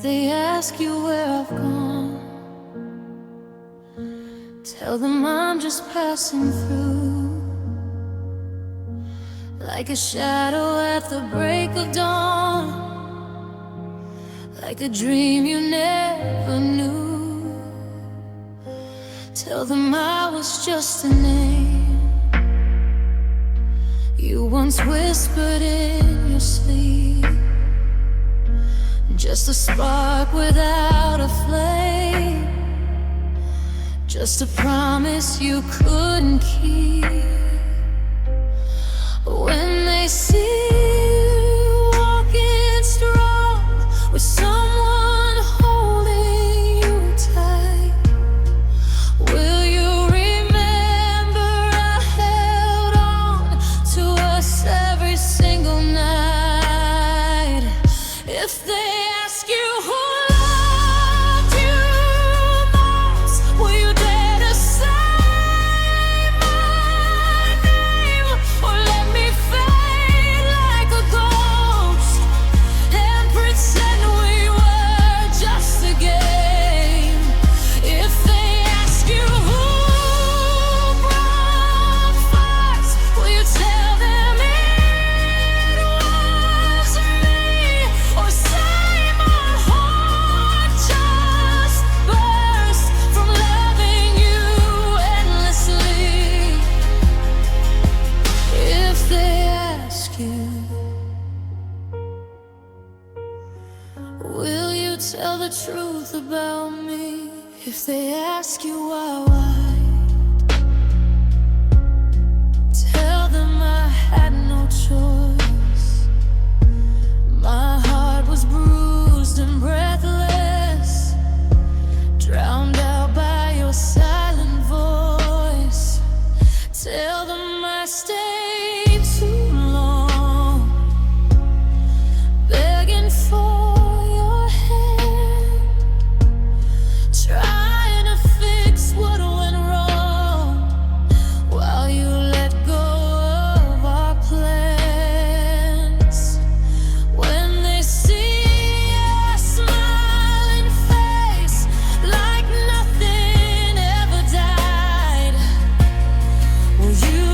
they ask you where I've gone, tell them I'm just passing through, like a shadow at the break of dawn, like a dream you never knew. Tell them I was just a name you once whispered in your sleep, just a spark without a flame, just a promise you couldn't keep. When they see you walking strong with someone holding you tight, will you remember I held on to us every single night? If they ask you who loved you most, will you dare to say my name, or let me fade like a ghost and pretend we were just a game? If they ask you who brought fires, will you tell them it was me, or say my heart just burst from loving you endlessly? If they ask you, will you tell the truth about me? If they ask you why, tell them I had no choice. My heart was bruised and breathless, drowned out by your silent voice. Tell them I stayed too long, begging for your hand, trying to fix what went wrong, while you let go of our plans. When they see your smiling face like nothing ever died, will you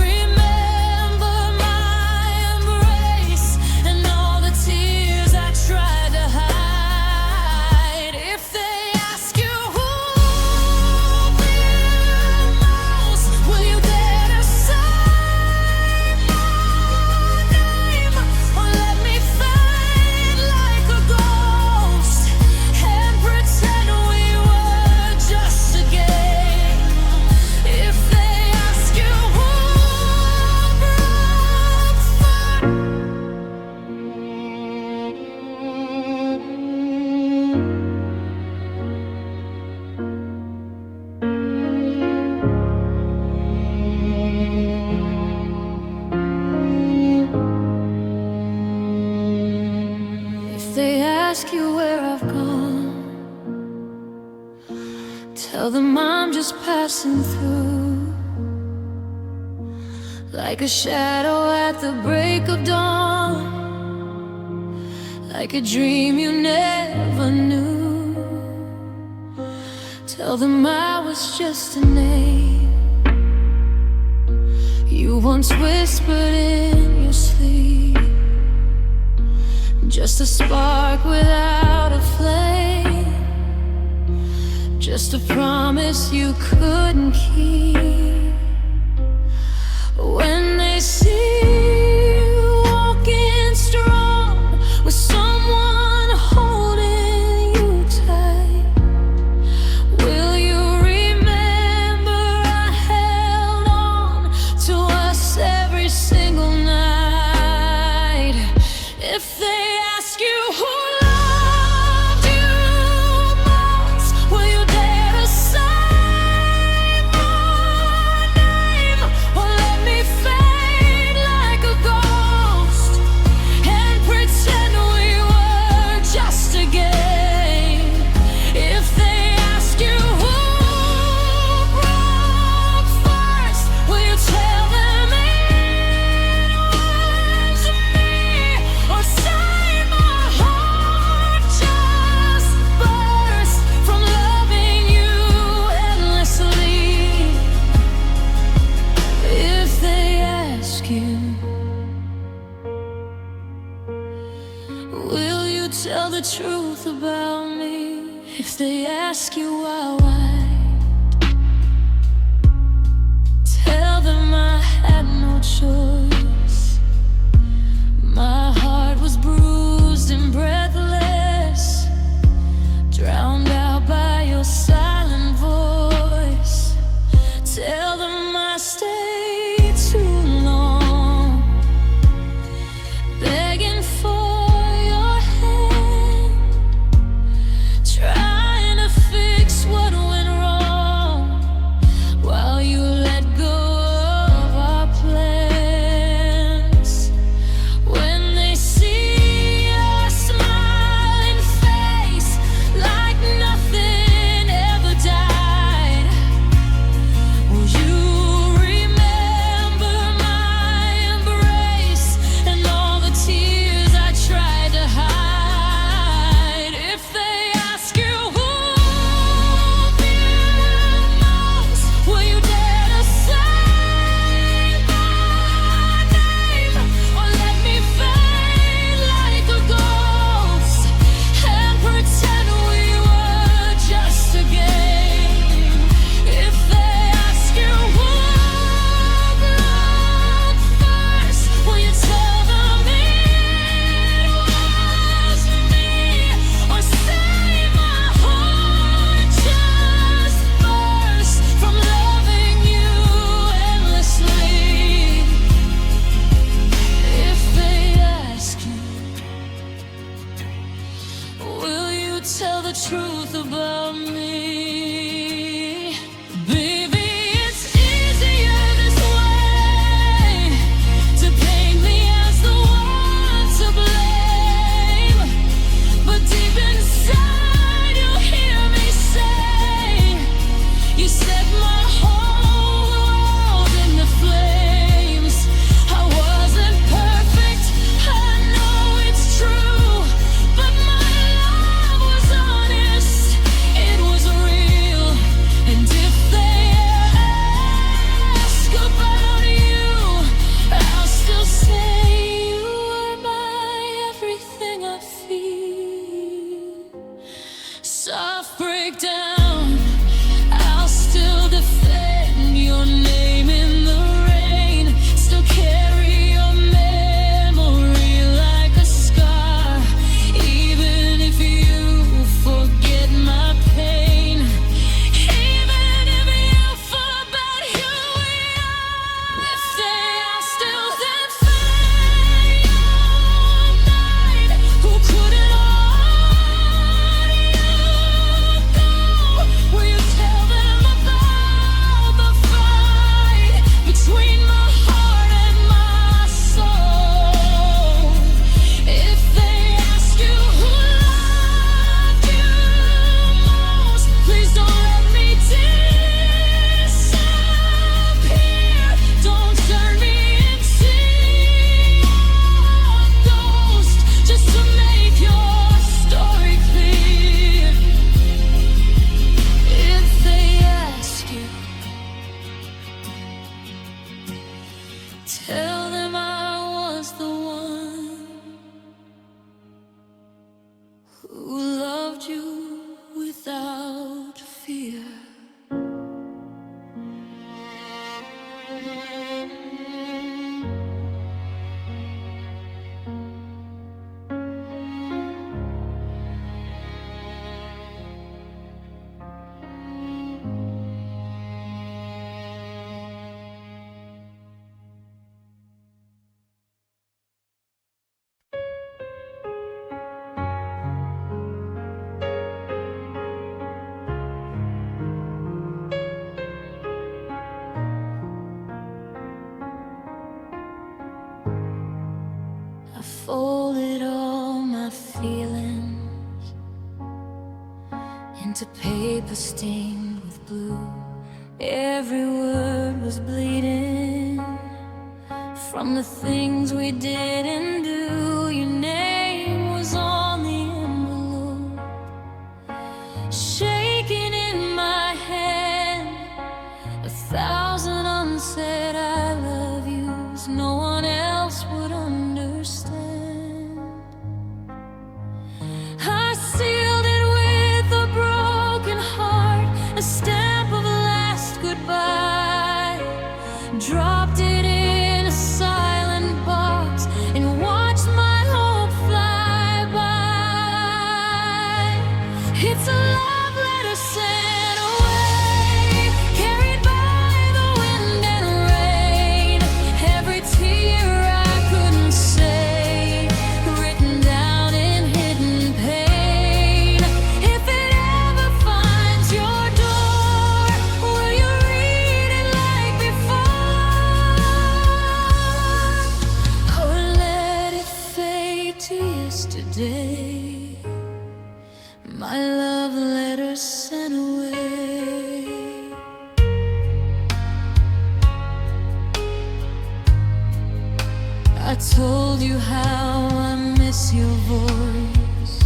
remember my embrace and all the tears I tried to hide? If they ask you who loved you most, will you dare to say my name, or let me fade like a ghost and pretend we were just a game? If they ask you who broke fire, if they ask you where I've gone, tell them I'm just passing through, like a shadow at the break of dawn, like a dream you never knew. Tell them I was just a name you once whispered in your sleep, just a spark without a flame, just a promise you couldn't keep. When they see you walking strong with someone holding you tight, will you remember I held on to us every single night? If they ask you who loved you most, will you dare to say my name, or let me fade Will you tell the truth about me if they ask you why? Tell them I had no choice. My heart was bruised and breathless, drowned out by your silent voice. Tell them I stayed too long, begging for your hand, trying to fix what went wrong, while you let go of our plans. When they see your smiling face like nothing ever died, will you remember my embrace and all the tears I tried to hide? If they ask you who loved you most, will you dare to say my name, or let me fade like a ghost and pretend we were just a game? If they ask you who loved first, will you tell them it was me, or say my heart just burst from loving you endlessly? If they ask you, will you tell the truth about me? Baby, it's easier this way, to paint me as the one to blame. But deep inside you'll hear me say, you set my whole world into flames. I wasn't perfect, I know it's true, but my love was honest, it was real. And if they ask about you, I'll still say you were my everything I feel. Soft breakdown, I'll still defend your name in the rain, still carry your memory like a scar, even if you forget my pain, even if you forgot who we are. If they are still that fade your night, who couldn't hold you go, will you tell them about the fight between my heart and my soul? If they ask you who loved you most, please don't let me disappear. Don't turn me into your ghost just to make your story clear. If they ask you, tell them I was the one who loved you without fear. I folded all my feelings into paper stained with blue. Every word was bleeding from the things we didn't do. Your name was on the envelope, shaking in my hand. 1,000 unsaid I love yous no one else would understand. yesterday, my love letter sent away. I told you how I miss your voice,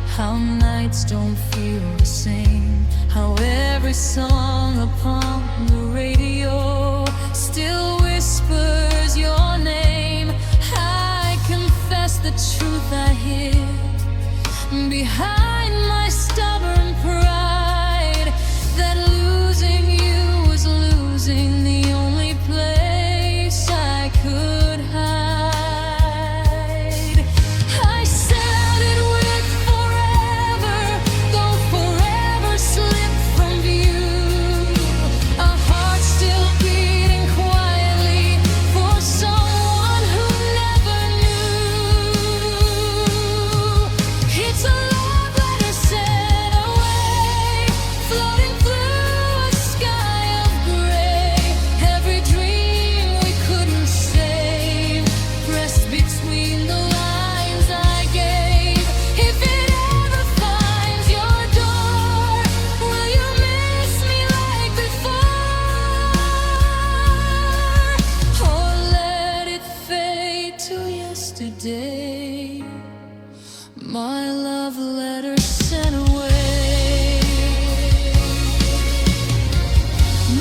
how nights don't feel the same, how every song upon the radio still whispers your name. I confess the truth I hid behind my stubborn pride, that losing you was losing the only place I could hide. I said it with forever, though forever slipped from view. A heart still beating quietly for someone who never knew. It's a love letter sent away, floating through a sky of gray. Every dream we couldn't save, pressed between the lines I gave. If it ever finds your door, will you miss me like before? Or let it fade to yesterday, my love letter sent away.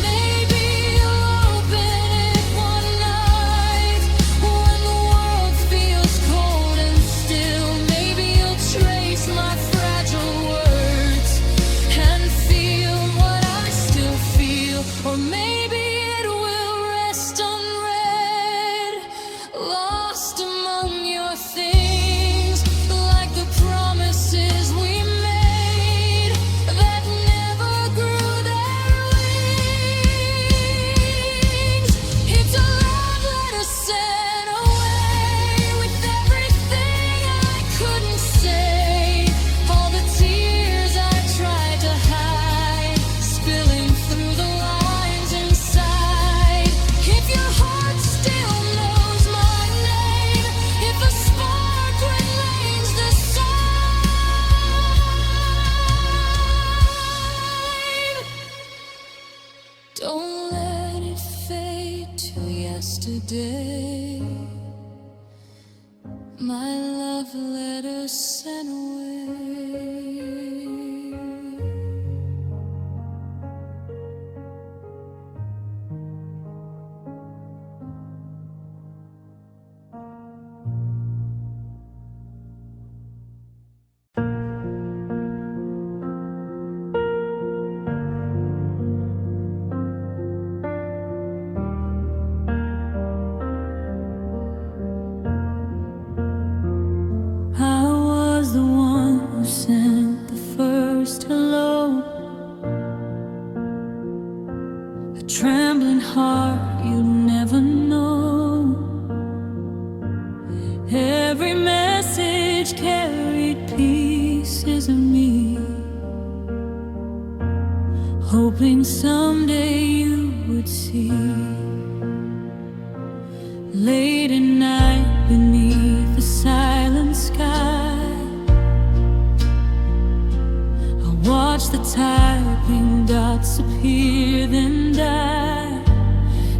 Maybe you'll open it one night when the world feels cold and still. Maybe you'll trace my fragile words and feel what I still feel. Or maybe it will rest unread, lost among your things, like the promises we made that never grew their wings. It's a love letter sent away, with everything I couldn't say, all the tears I tried to hide, spilling through the lines inside. If your heart still knows my name, if a spark remains the same, don't let it fade to yesterday, my love letter sent away. I was the one who sent the first hello, a trembling heart you'd never know. Every message carried pieces of me, hoping someday you would see. Late at night beneath the silent sky, I watched the typing dots appear then die.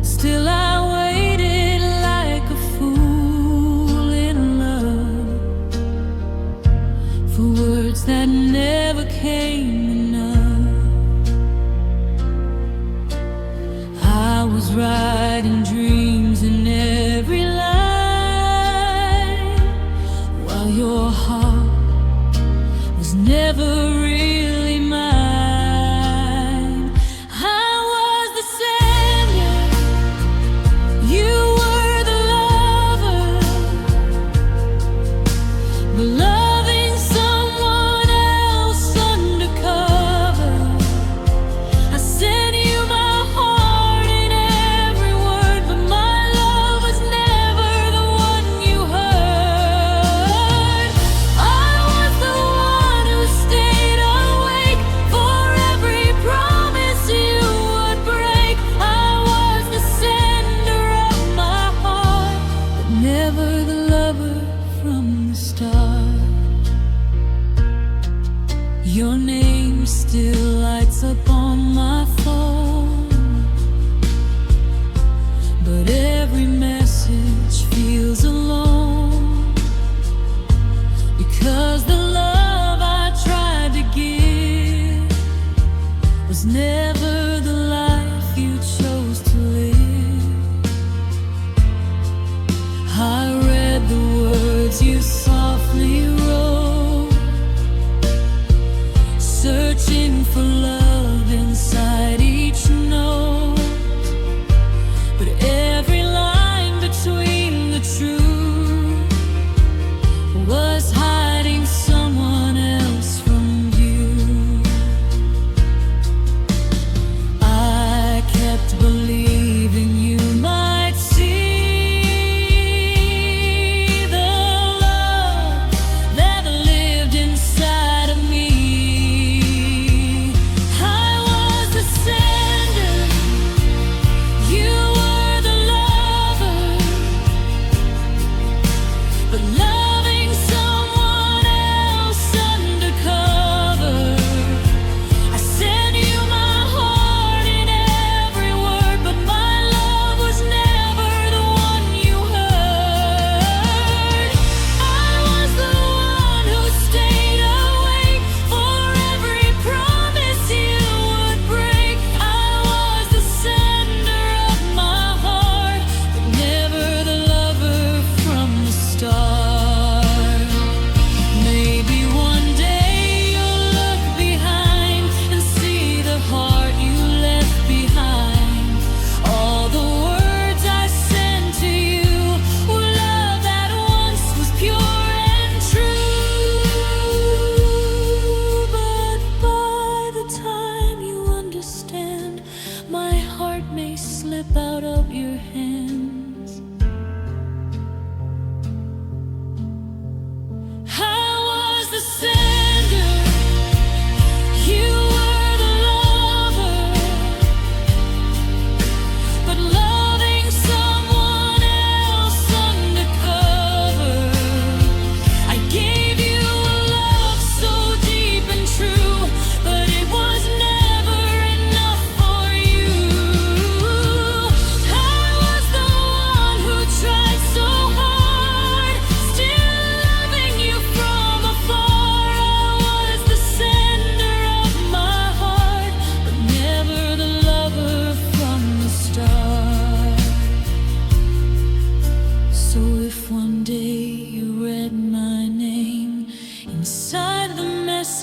Still I waited like a fool in love, for words that never came enough. I was writing dreams in every line, while your heart was never really mine. I was the sender, you were the lover, but loving someone else undercover. I sent you my heart in every word, but my love was never the one you heard. I was the one who stayed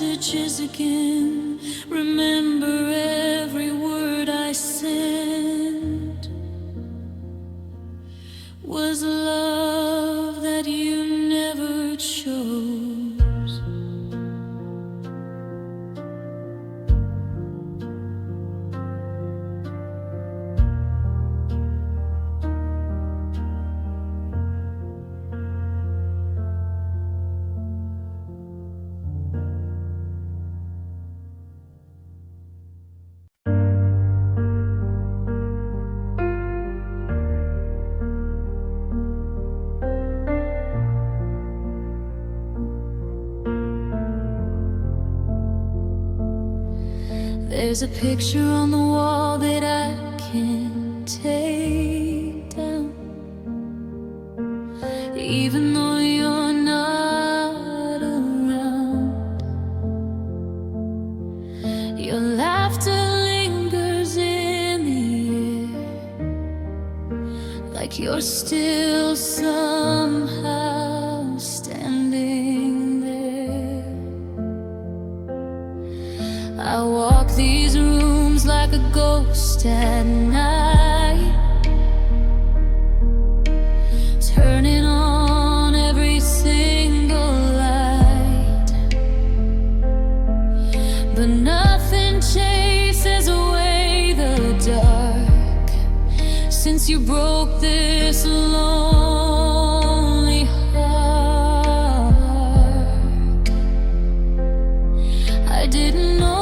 messages again. Remember every word I sent was love that you never chose. There's a picture on the wall that I can't take down, even though you're not around. Your laughter lingers in the air, like you're still somehow standing there. I walk these rooms like a ghost at night, turning on every single light, but nothing chases away the dark since you broke this lonely heart. I didn't know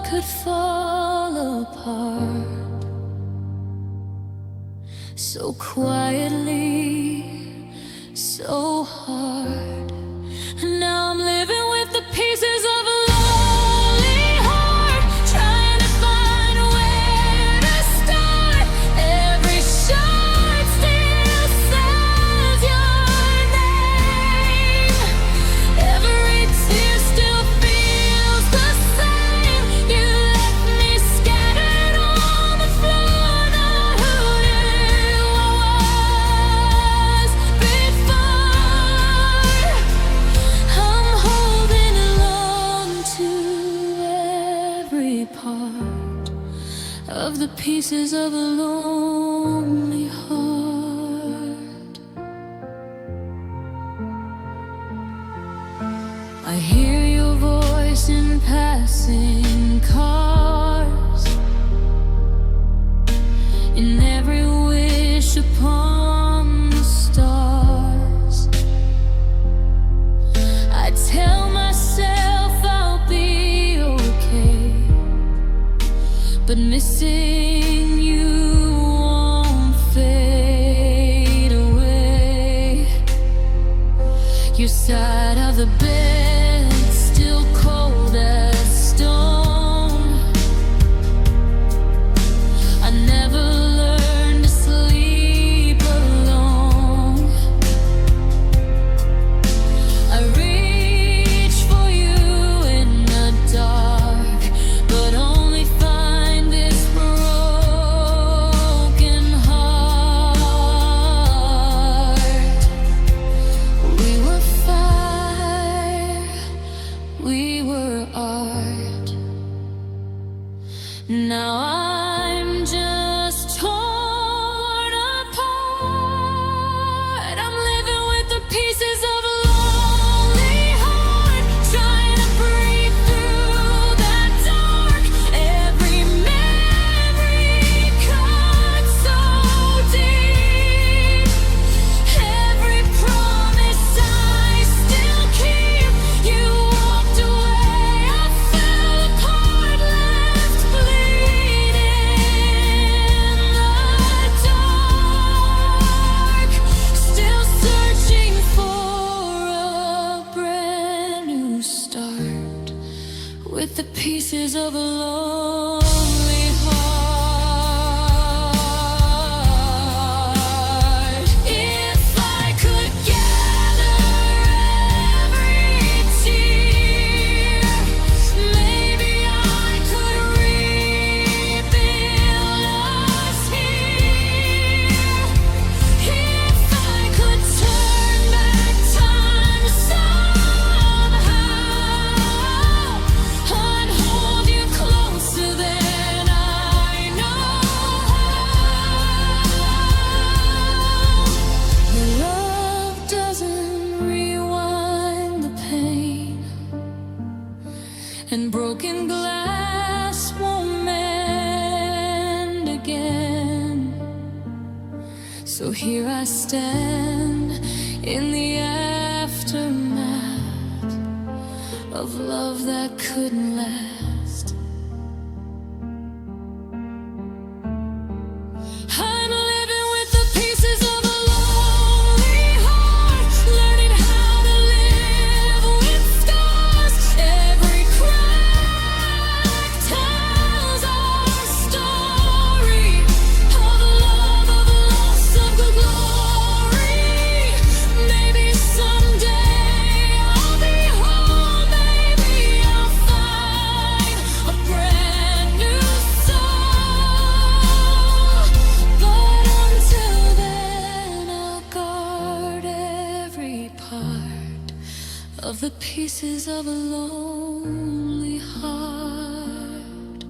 could fall apart so quietly, so hard. Now I'm living with the pieces of a lonely heart, trying to find where to start. Every shot still says your name, every tear still feels the same. You left me scattered on the floor, not who knew I was before. I'm holding along to every part of the pieces of a lonely heart. I hear your voice in passing cars, in every wish upon the stars. I tell myself I'll be okay, but missing you won't fade away. Your side of the bed still cold as stone. I never learned to sleep alone. I reach for you in the dark, but only find this broken heart. We were fire, we were art. Now I'm just torn apart. I'm living with the pieces of a lonely heart, trying to breathe through that dark. Every memory cut so deep, every promise I still keep. You walked away, I fell apart, left bleeding in the dark. Still searching for a brand new start with the pieces of a lonely heart. If I could gather every tear, maybe I could rebuild us here. If I could turn back time somehow, I stand in the aftermath of love that couldn't last. I'm living with the pieces of a lonely heart, learning how to live with scars. Every crack tells our story of love, of loss, of good glory. Maybe someday I'll be home, maybe I'll find a brand new soul. But until then, I'll guard every part of the pieces of a lonely heart.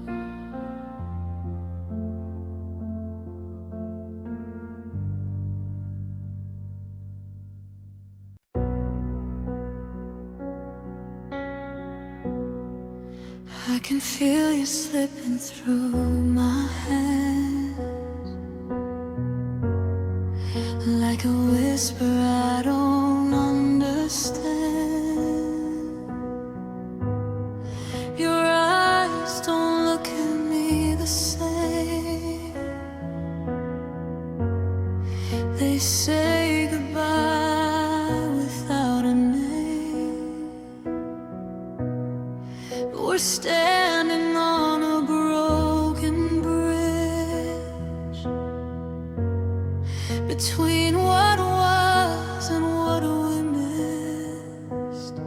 I can feel you slipping through my hand, like a whisper I don't understand. Your eyes don't look at me the same. They say goodbye without a name. We're standing on a broken bridge between what was and what we missed.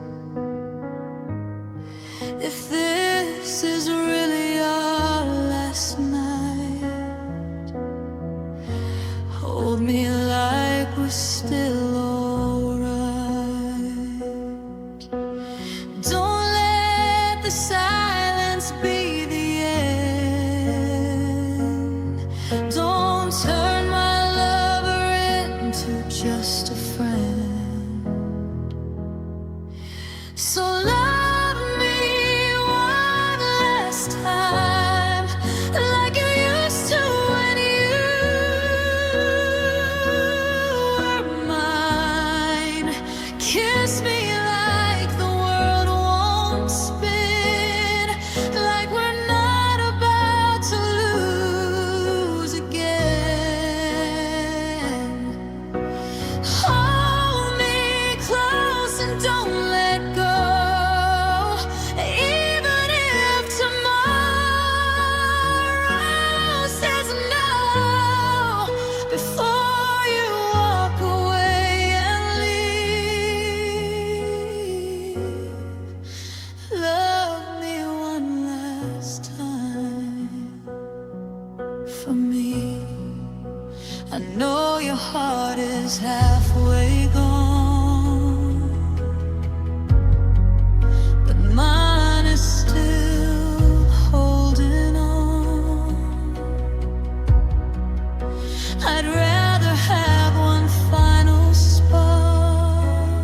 If this is really our last night, hold me like we're still alright. Don't let the silence be the end. Don't turn my lover into just a friend. So love me one last time, like you used to when you were mine. Kiss me like the world won't spin, like we're not about to lose again. Hold me close and don't let go, even if tomorrow says no. Before you walk away and leave, love me one last time for me. I know your heart is halfway gone, but mine is still holding on. I'd rather have one final spark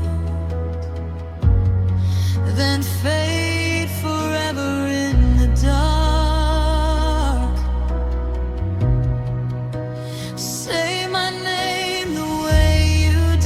than fade forever in the dark. Say my name the way you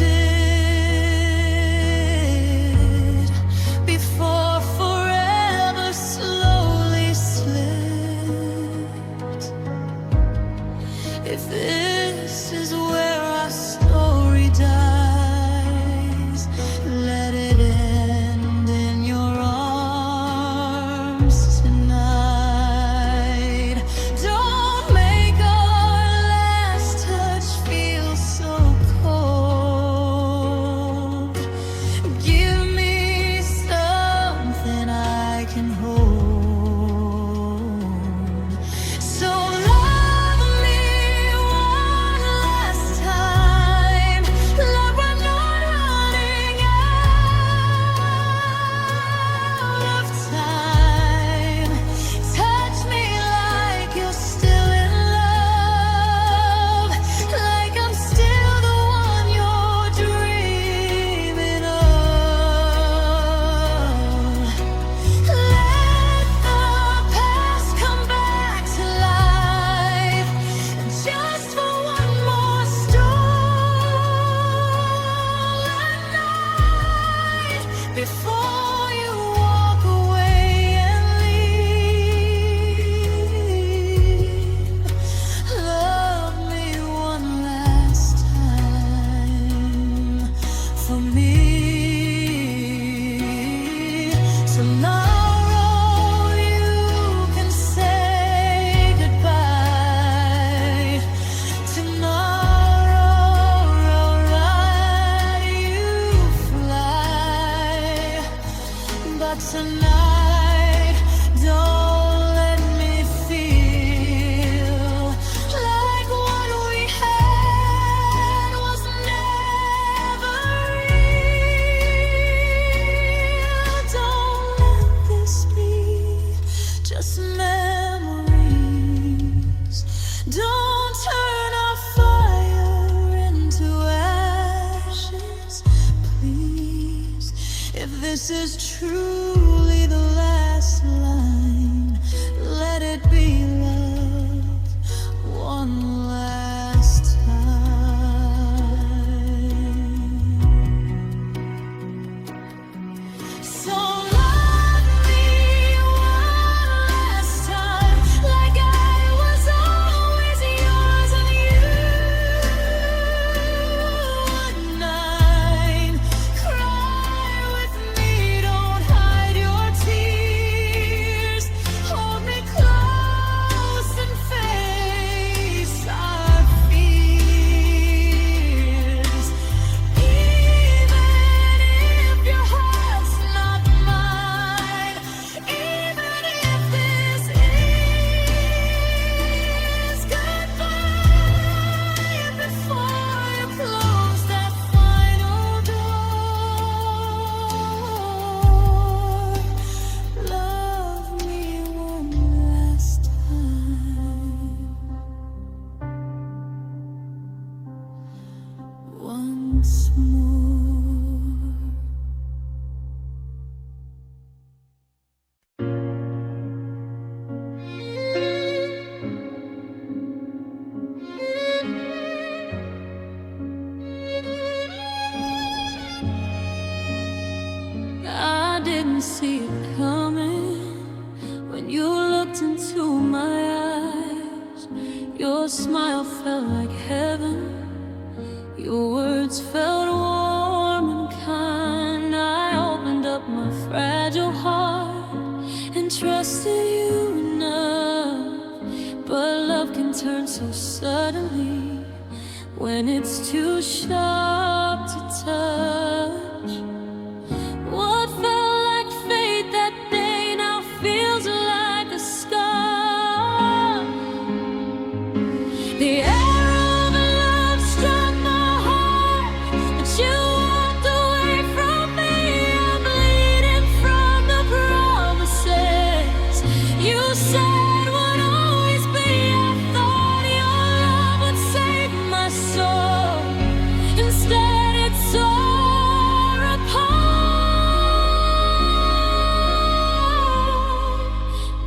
before you walk away and leave. Love me one last time for me. Tomorrow you can say goodbye. Tomorrow, you fly. But tonight, don't let me feel like what we had was never real. Don't let this be just memories. Don't turn our fire into ashes, please. If this is truly the last line, let it be love one last time. So love me one last time, like I was always yours and you were mine. Cry with me, don't hide your tears. Hold me close and face our fears. Even if your heart's not mine, even if this is goodbye, before you close that final door, love me one last time, once more. I didn't see it coming when you looked into my eyes. Your smile felt like heaven. Your words felt warm and kind. I opened up my fragile heart and trusted you enough. But love can turn so suddenly when it's too sharp to touch. What felt like fate that day now feels like a scar. The arrow of love struck my heart, but you walked away from me. I'm bleeding from the promises you said would always be. I thought your love would save my soul. Instead, it tore apart.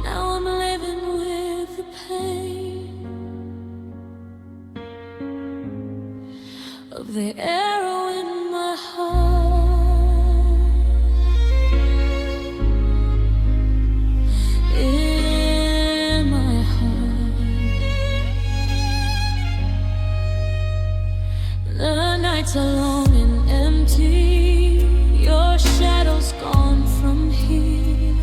Now I'm living with the pain of the arrow in my heart. In my heart. The nights are long and empty. Your shadow's gone from here,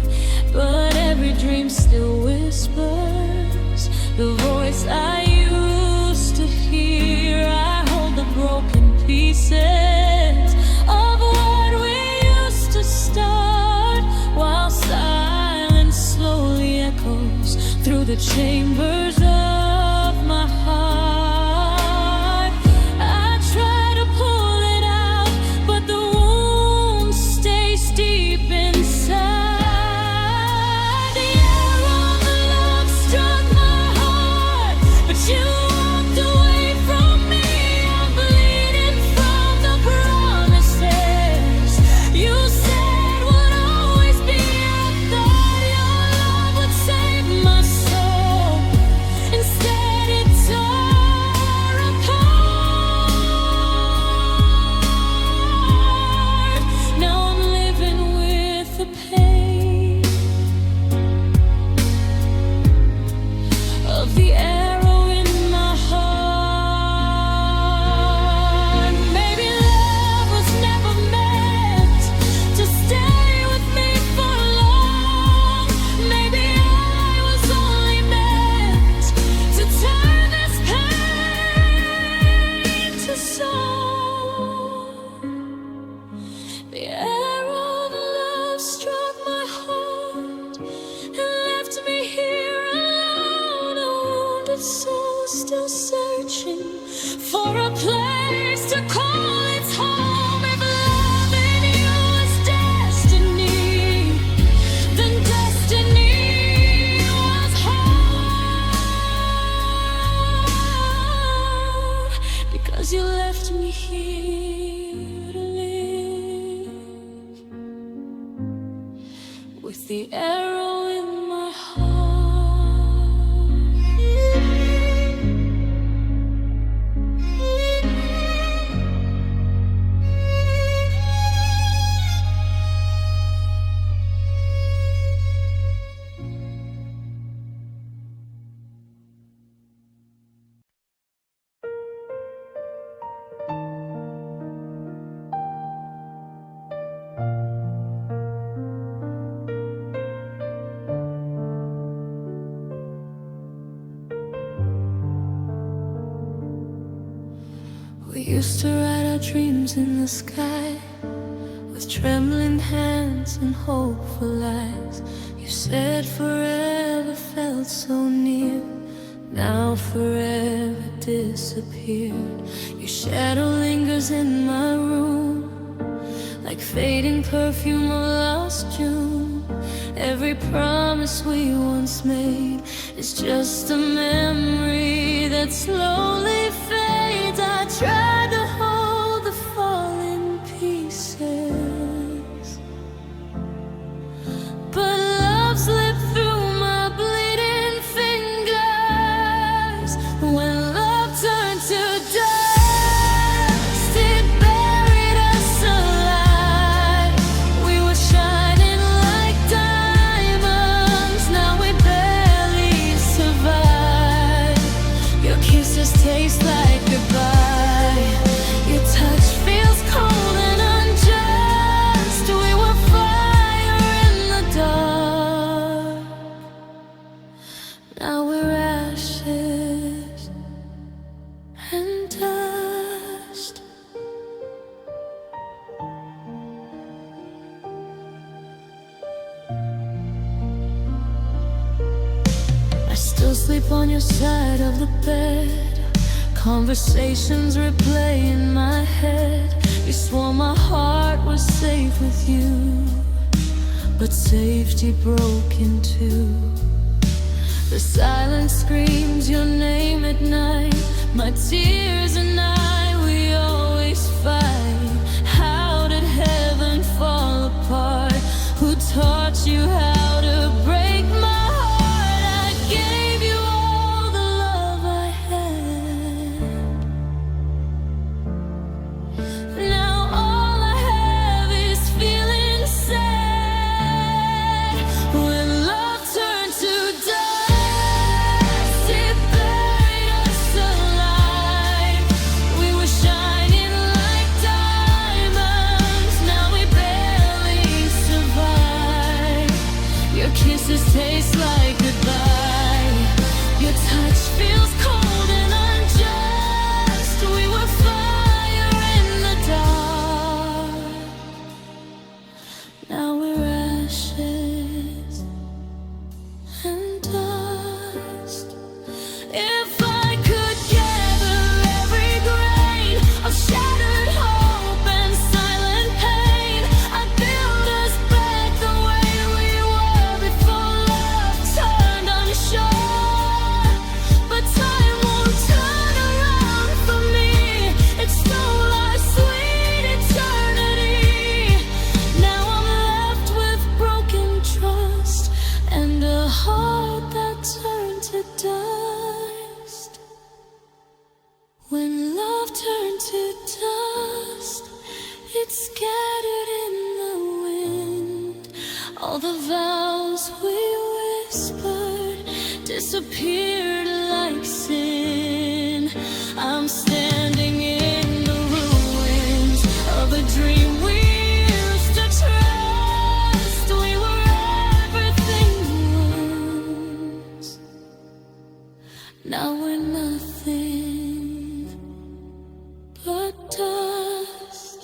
but every dream still whispers the voice I used to hear. I hold the broken pieces of what we used to start, while silence slowly echoes through the chambers of my heart. I try to pull it out, but the wound stays deep inside. The arrow of love struck my heart, but you walked away from me. I'm bleeding from the promises you said would always be. I thought your love would save my soul. The arrow of love struck my heart and left me here alone, a wounded soul still searching for a place to call its home. If love in you is destiny, then destiny was hard, because you left me here to live with the arrow in my heart. We used to write our dreams in the sky with trembling hands and hopeful eyes. You said forever felt so near, now forever disappeared. Your shadow lingers in my room like fading perfume of lost June. Every promise we once made is just a memory that slowly fades. I tried to hold the falling pieces, but love slipped through my bleeding fingers. When love turned to dust, it buried us alive. We were shining like diamonds, now we barely survive. Your kisses taste like goodbye, your touch feels cold and unjust. We were fire in the dark, now we're ashes and dust. I still sleep on your side of the bed, conversations replay in my head. You swore my heart was safe with you, but safety broke in two. The silence screams your name at night, my tears and I, we always fight. How did heaven fall apart? Who taught you how to break my heart? I gave you all the love I had, now all I have is feeling sad. When love turned to dust, it buried us alive. We were shining like diamonds, now we barely survive. Your kisses taste like goodbye, your touch feels cold and unjust. We were fire in the dark, now we're ashes and dust. If I could gather every grain of shattered hope and silent pain, I'd build us back the way we were before love turned unsure. But time won't turn around for me, it stole our sweet eternity. Now I'm left with broken trust and a heart that turned to dust. When love turned to dust, it scattered in the wind. All the vows we whispered disappeared like sin. I'm standing in the ruins of a dream we used to trust. We were everything once, now we're nothing but dust.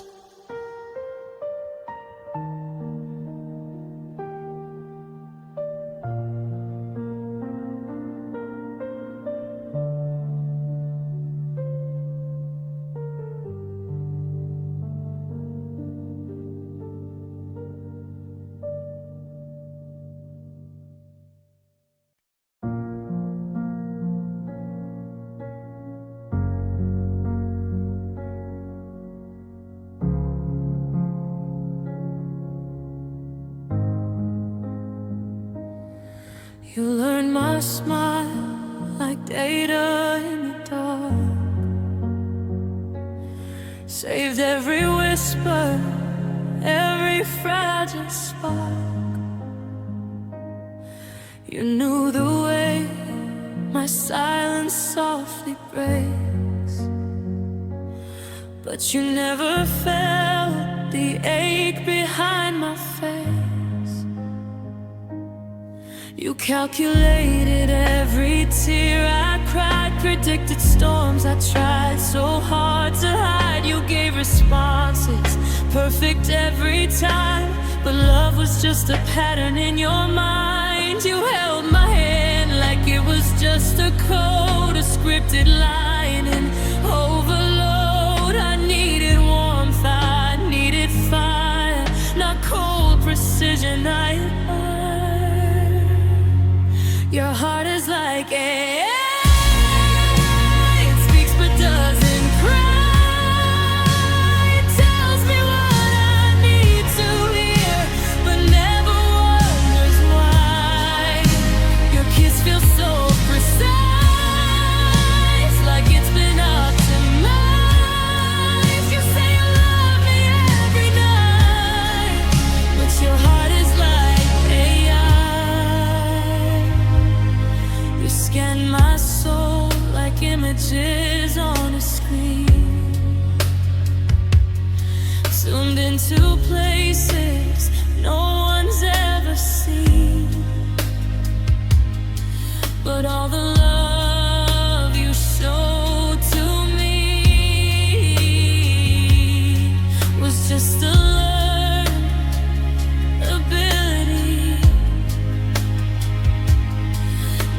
You learned my smile like data in the dark. Saved every whisper, every fragile spark. You knew the way my silence softly breaks, but you never felt the ache behind my face. You calculated every tear I cried, predicted storms I tried so hard to hide. You gave responses, perfect every time, but love was just a pattern in your mind. You held my hand like it was just a code, a scripted line in overload. I needed warmth, I needed fire, not cold precision. Your heart is like air. It speaks but doesn't cry. It tells me what I need to hear, but never wonders why. Your kiss feels so precise, like it's been optimized. You say you love me every night, but your heart is like AI. You scan my soul like images on a screen, zoomed into places no one's ever seen. But all the love you showed to me was just a learned ability.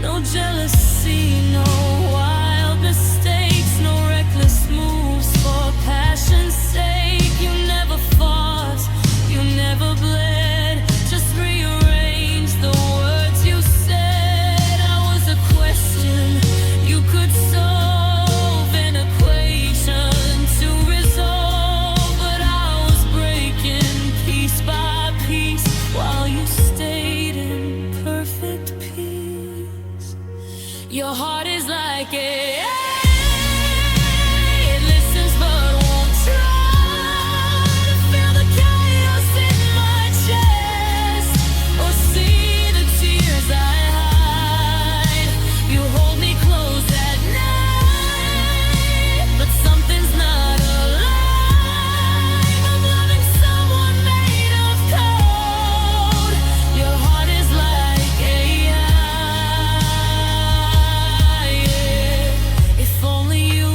No jealousy, no wild mistakes, no reckless moves for passion's sake. You never fought, you never bled, just rearranged the words you said. I was a question you could solve, an equation to resolve, but I was breaking piece by piece while you stayed in perfect peace. Your heart is like a it listens but won't try to feel the chaos in my chest or see the tears I hide. You hold me close at night, but something's not alive. I'm loving someone made of code. Your heart is like AI. If only you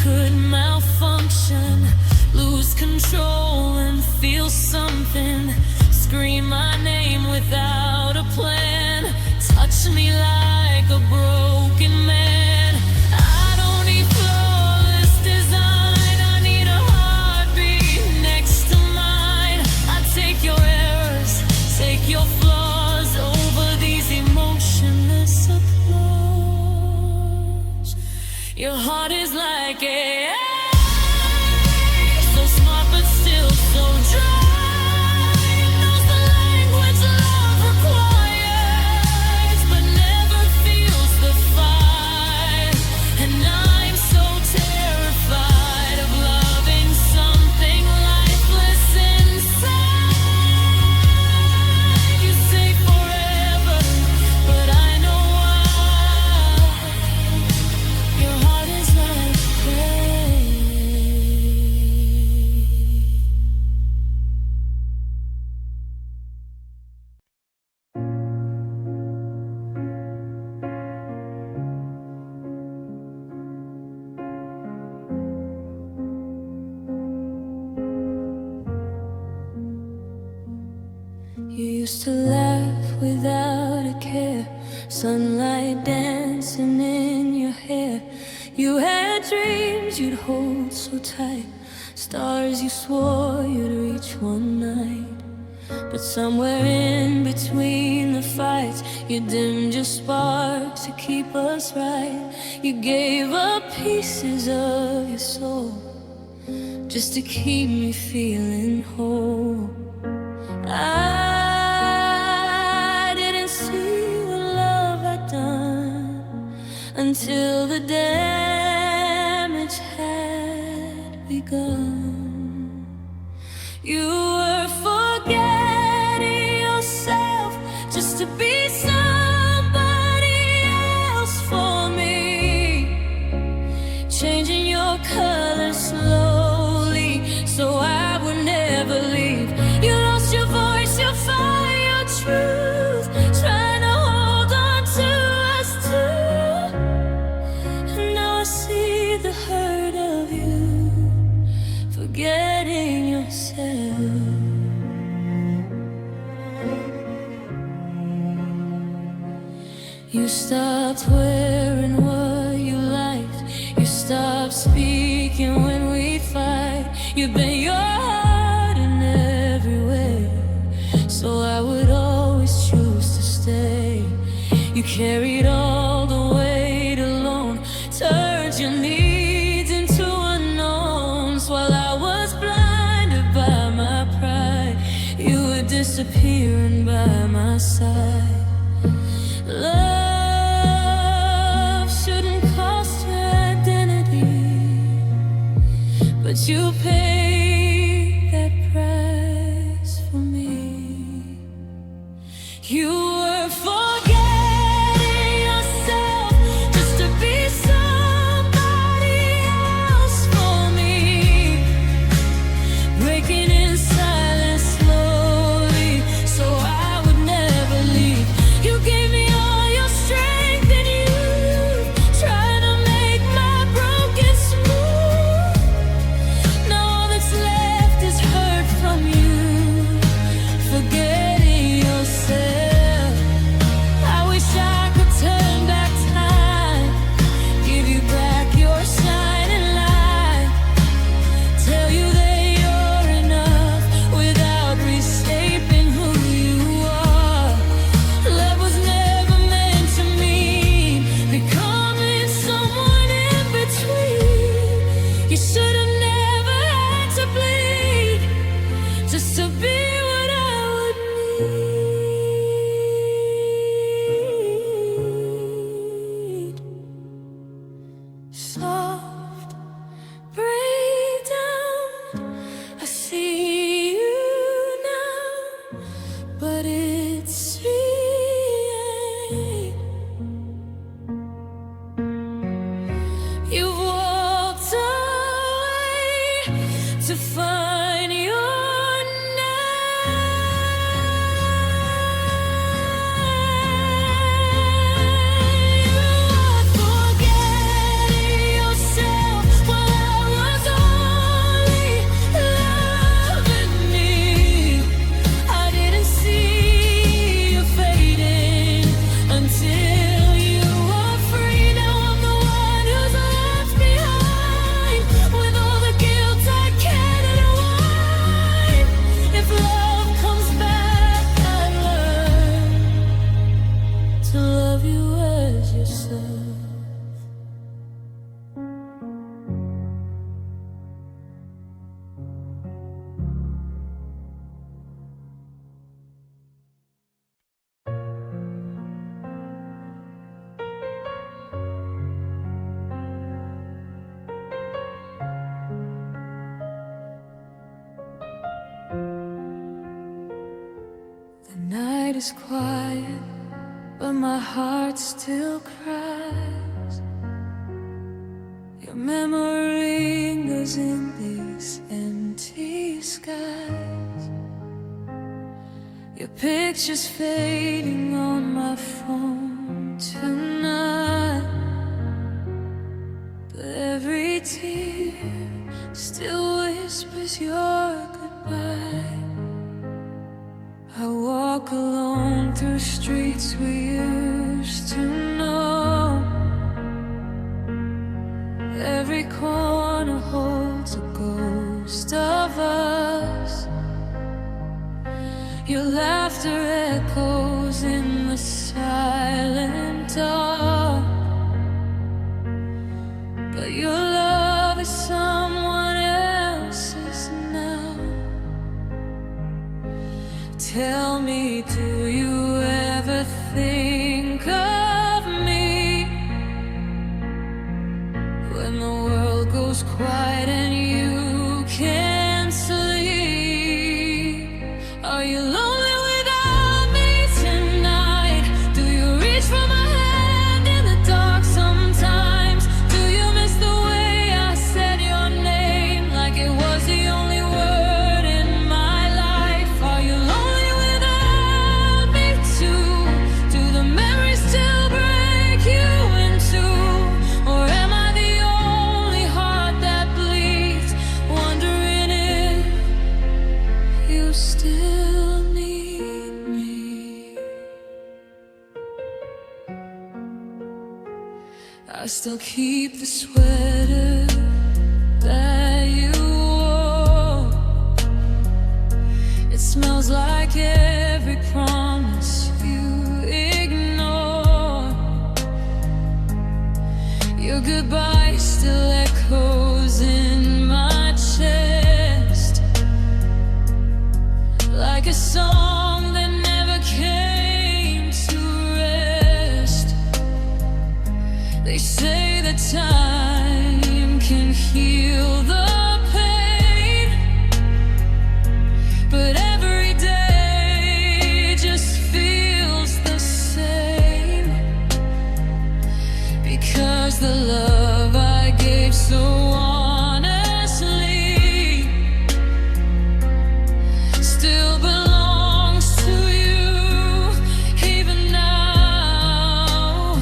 could malfunction, lose control and feel something, scream my name without a plan, touch me like a broken man. I don't need flawless design, I need a heartbeat next to mine. I take your errors, take your flaws over these emotionless applause. Your heart is like a so smart but still so dry. It knows the language love requires, but never feels the fire. And I'm so terrified of loving something lifeless inside. You say forever, but I know why. Your heart is like clay. You used to laugh without a care, sunlight dancing in your hair. You had dreams you'd hold so tight, stars you swore you'd reach one night. But somewhere in between the fights, you dimmed your spark to keep us right. You gave up pieces of your soul just to keep me feeling whole. I didn't see what love You stopped wearing what you liked. You stopped speaking when we fight. You bent your heart in every way, so I would always choose to stay. You carried all the weight alone, turned your needs into unknowns. While I was blinded by my pride, you were disappearing by my side. Love shouldn't cost your identity, but you paid that price for me. You were forgetting yourself just to be somebody else for me, breaking in silence slowly so I would never leave. You gave me all your strength and you tried to make my broken smooth. Now all that's left is hurt from you, forgetting yourself. I wish I could turn back time, give you back your shining light, tell you that you're enough without reshaping who you are. Love was never meant to mean becoming someone in between. You should have never had to bleed just to be what I would need. Soft breakdown, I see you now, but it's real. You've walked away to find your forgetting yourself while I was only loving me. I didn't see you fading until you were free. Now I'm the one who's left behind with all the guilt I can't unwind. If love comes back, I'd learn to love you as yourself. The night is quiet, but my heart still cries. Your memory lingers in these empty skies. Your picture's fading on my phone tonight, but every tear still whispers your goodbye. I walk alone through streets we used to know. Every corner holds a ghost of us. Your laughter echoes in the silent dark, but your love is someone else's now. Tell me, do you ever think of me when the world goes quiet and you can't sleep? Are you lonely without me tonight? Do you reach for my hand in the dark sometimes? Do you miss the way I said your name like it was the only word in my life? Are you lonely without me too? Do the memories still break you in two? Or am I the only heart that bleeds, wondering if you still need I still keep the sweater that you wore. It smells like every promise you ignore. Your goodbye still echoes in my chest, like a song that never came to rest. They say that time can heal the pain, but every day just feels the same, because the love I gave so honestly still belongs to you, even now.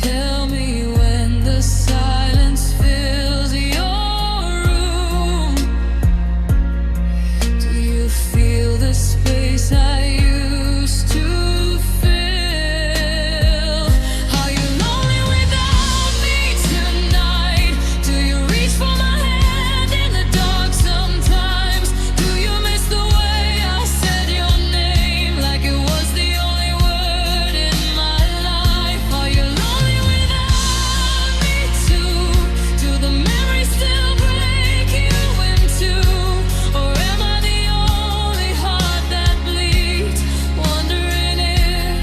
Tell me, when the silence fills your room, do you feel the space I used to fill? Are you lonely without me tonight? Do you reach for my hand in the dark sometimes? Do you miss the way I said your name, like it was the only word in my life? Are you lonely without me too? Do the memories still break you in two? Or am I the only heart that bleeds, wondering if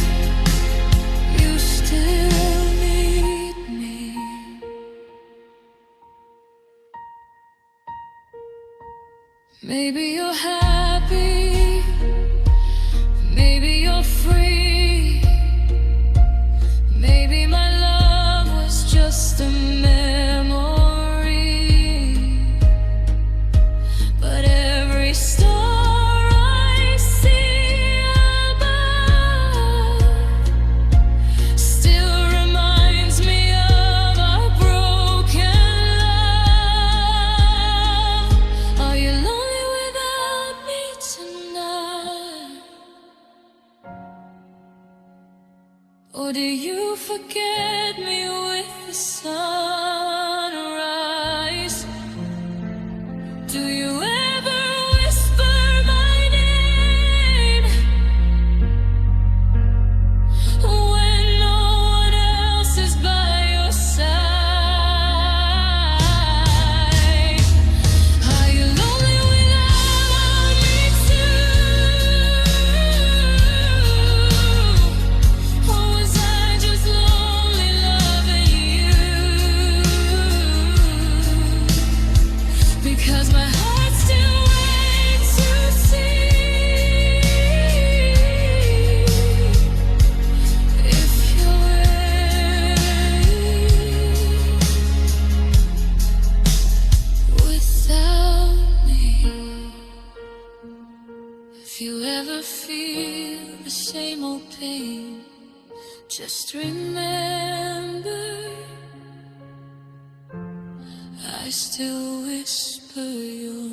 you still need me? Maybe you're happy, maybe you're free, maybe my love was just a memory. But every star I see above still reminds me of our broken love. Are you lonely without me tonight? Or do you forget me with the sunrise? Do you ever whisper my name when no one else is by your side? Are you lonely without me too? Or was I just lonely loving you? Because my heart still waits to see if you're ready without me. If you ever feel the same old pain, just remember, I still whisper your